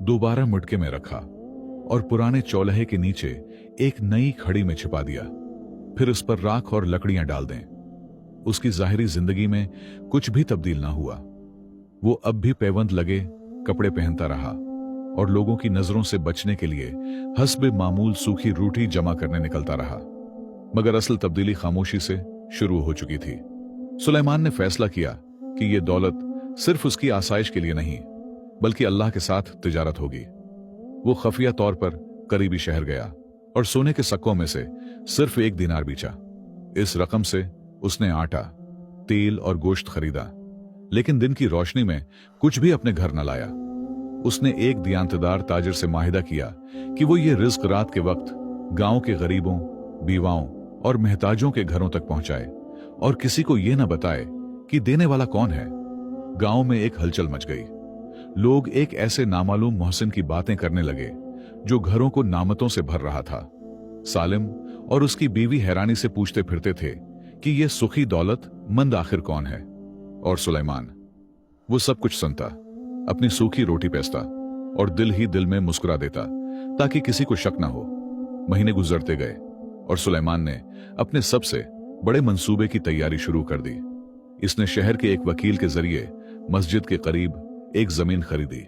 दोबारा मटके में रखा और पुराने चौलहे के नीचे एक नई खड़ी में छिपा दिया। फिर उस पर राख और लकड़ियां डाल दें। उसकी जाहिरी जिंदगी में कुछ भी तब्दील ना हुआ। वो अब भी पैबंद लगे कपड़े पहनता रहा और लोगों की नजरों से बचने के लिए हस्बे मामूल सूखी रोटी जमा करने निकलता रहा। मगर असल तब्दीली खामोशी से शुरू हो चुकी थी। सुलेमान ने फैसला किया कि यह दौलत सिर्फ उसकी आसाइश के लिए नहीं बल्कि अल्लाह के साथ तिजारत होगी। वो खफिया तौर पर करीबी शहर गया और सोने के सक्कों में से सिर्फ 1 दिनार बेचा। इस रकम से उसने आटा, तेल और गोश्त खरीदा, लेकिन दिन की रोशनी में कुछ भी अपने घर न लाया। उसने एक दियांतदार ताजिर से माहिदा किया कि वो ये रिज्क रात के वक्त गांव के गरीबों, बीवाओं और महताजों के घरों तक पहुंचाए और किसी को यह न बताए कि देने वाला कौन है। गांव में एक हलचल मच गई। लोग एक ऐसे नामालूम मोहसिन की बातें करने लगे जो घरों को नामतों से भर रहा था। सालिम और उसकी बीवी हैरानी से पूछते फिरते थे कि यह सुखी दौलत मंद आखिर कौन है। और सुलेमान, वो सब कुछ सुनता, अपनी सूखी रोटी पेसता और दिल ही दिल में मुस्कुरा देता ताकि किसी को शक न हो। महीने गुजरते गए और सुलेमान ने अपने सबसे बड़े मंसूबे की तैयारी शुरू कर दी। इसने शहर के एक वकील के जरिए मस्जिद के करीब एक जमीन खरीदी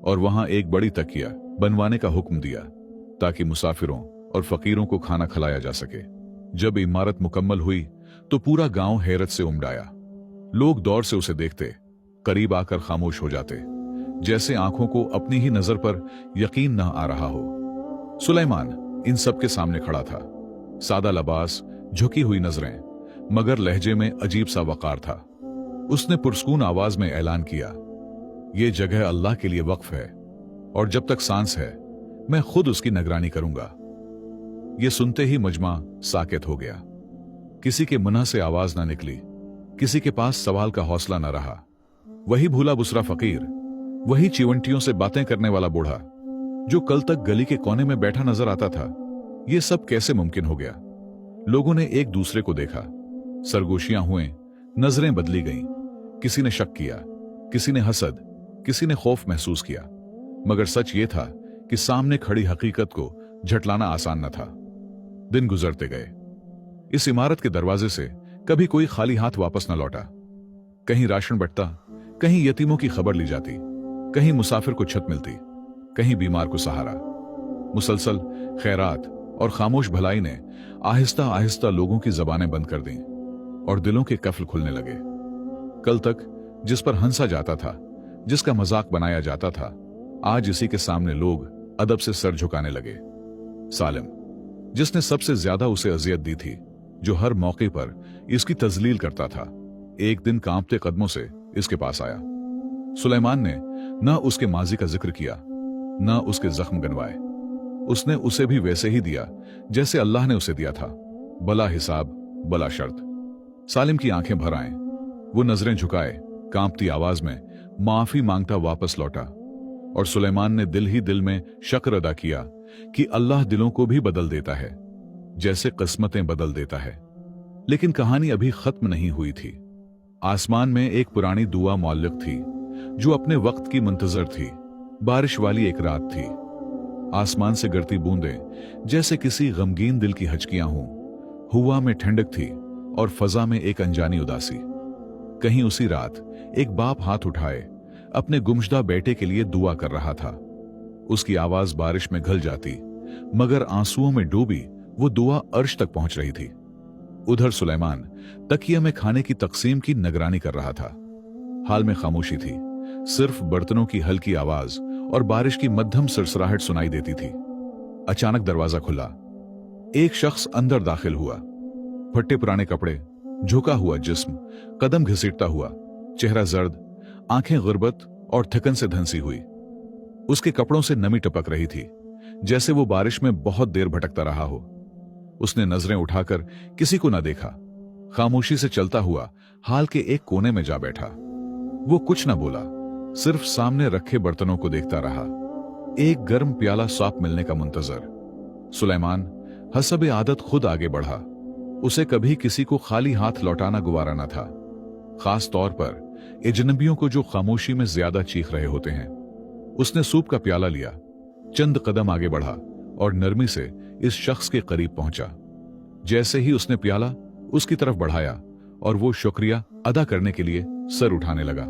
और वहां एक बड़ी तकिया बनवाने का हुक्म दिया ताकि मुसाफिरों और फकीरों को खाना खिलाया जा सके। जब इमारत मुकम्मल हुई तो पूरा गांव हैरत से उमड़ आया। लोग दौर से उसे देखते, करीब आकर खामोश हो जाते, जैसे आंखों को अपनी ही नजर पर यकीन न आ रहा हो। सुलेमान इन सब के सामने खड़ा था, सादा लबास, झुकी हुई नजरें, मगर लहजे में अजीब सा वकार था। उसने पुरस्कून आवाज में ऐलान किया, ये जगह अल्लाह के लिए वक्फ है और जब तक सांस है मैं खुद उसकी निगरानी करूंगा। यह सुनते ही मजमा साकित हो गया। किसी के मुंह से आवाज ना निकली, किसी के पास सवाल का हौसला न रहा। वही भूला बुसरा फकीर, वही चिवंटियों से बातें करने वाला बूढ़ा जो कल तक गली के कोने में बैठा नजर आता था, यह सब कैसे मुमकिन हो गया? लोगों ने एक दूसरे को देखा, सरगोशियां हुए, नजरें बदली गईं। किसी ने शक किया, किसी ने हसद, किसी ने खौफ महसूस किया, मगर सच ये था कि सामने खड़ी हकीकत को झटलाना आसान न था। दिन गुजरते गए। इस इमारत के दरवाजे से कभी कोई खाली हाथ वापस न लौटा। कहीं राशन बंटता, कहीं यतीमों की खबर ली जाती, कहीं मुसाफिर को छत मिलती, कहीं बीमार को सहारा। मुसलसल खैरात और खामोश भलाई ने आहिस्ता आहिस्ता लोगों की जबानें बंद कर दी और दिलों के कफ्ल खुलने लगे। कल तक जिस पर हंसा जाता था, जिसका मजाक बनाया जाता था, आज इसी के सामने लोग अदब से सर झुकाने लगे। सालिम, जिसने सबसे ज्यादा उसे अजियत दी थी, जो हर मौके पर इसकी तजलील करता था, एक दिन कांपते कदमों से इसके पास आया। सुलेमान ने न उसके माजी का जिक्र किया, न उसके जख्म गनवाए। उसने उसे भी वैसे ही दिया जैसे अल्लाह ने उसे दिया था, बला हिसाब बला शर्त। सालिम की आंखें भर आए। वो नजरें झुकाए, कांपती आवाज में माफी मांगता वापस लौटा। और सुलेमान ने दिल ही दिल में शक्र अदा किया कि अल्लाह दिलों को भी बदल देता है जैसे किस्मतें बदल देता है। लेकिन कहानी अभी खत्म नहीं हुई थी। आसमान में एक पुरानी दुआ मुअल्लक थी जो अपने वक्त की मुंतजर थी। बारिश वाली एक रात थी। आसमान से गिरती बूंदें जैसे किसी गमगीन दिल की हचकियां हों। हुआ में ठंडक थी और फजा में एक अनजानी उदासी। कहीं उसी रात एक बाप हाथ उठाए अपने गुमशुदा बेटे के लिए दुआ कर रहा था। उसकी आवाज बारिश में घल जाती, मगर आंसुओं में डूबी वो दुआ अर्श तक पहुंच रही थी। उधर सुलेमान तकिया में खाने की तकसीम की निगरानी कर रहा था। हाल में खामोशी थी, सिर्फ बर्तनों की हल्की आवाज और बारिश की मध्यम सरसराहट सुनाई देती थी। अचानक दरवाजा खुला। एक शख्स अंदर दाखिल हुआ। फटे पुराने कपड़े, झुका हुआ जिस्म, कदम घसीटता हुआ, चेहरा जर्द, आंखें गुर्बत और थकन से धंसी हुई। उसके कपड़ों से नमी टपक रही थी, जैसे वो बारिश में बहुत देर भटकता रहा हो। उसने नजरें उठाकर किसी को न देखा, खामोशी से चलता हुआ हाल के एक कोने में जा बैठा। वो कुछ न बोला, सिर्फ सामने रखे बर्तनों को देखता रहा, एक गर्म प्याला साफ मिलने का मुंतजर। सुलेमान हसब आदत खुद आगे बढ़ा। उसे कभी किसी को खाली हाथ लौटाना गुवारा न था, खास तौर पर अजनबियों को जो खामोशी में ज्यादा चीख रहे होते हैं। उसने सूप का प्याला लिया, चंद कदम आगे बढ़ा और नरमी से इस शख्स के करीब पहुंचा। जैसे ही उसने प्याला उसकी तरफ बढ़ाया और वो शुक्रिया अदा करने के लिए सर उठाने लगा,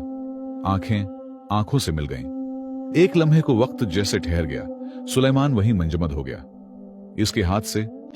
आंखें आंखों से मिल गईं। एक लम्हे को वक्त जैसे ठहर गया। सुलेमान वहीं मंजमद हो गया। इसके हाथ से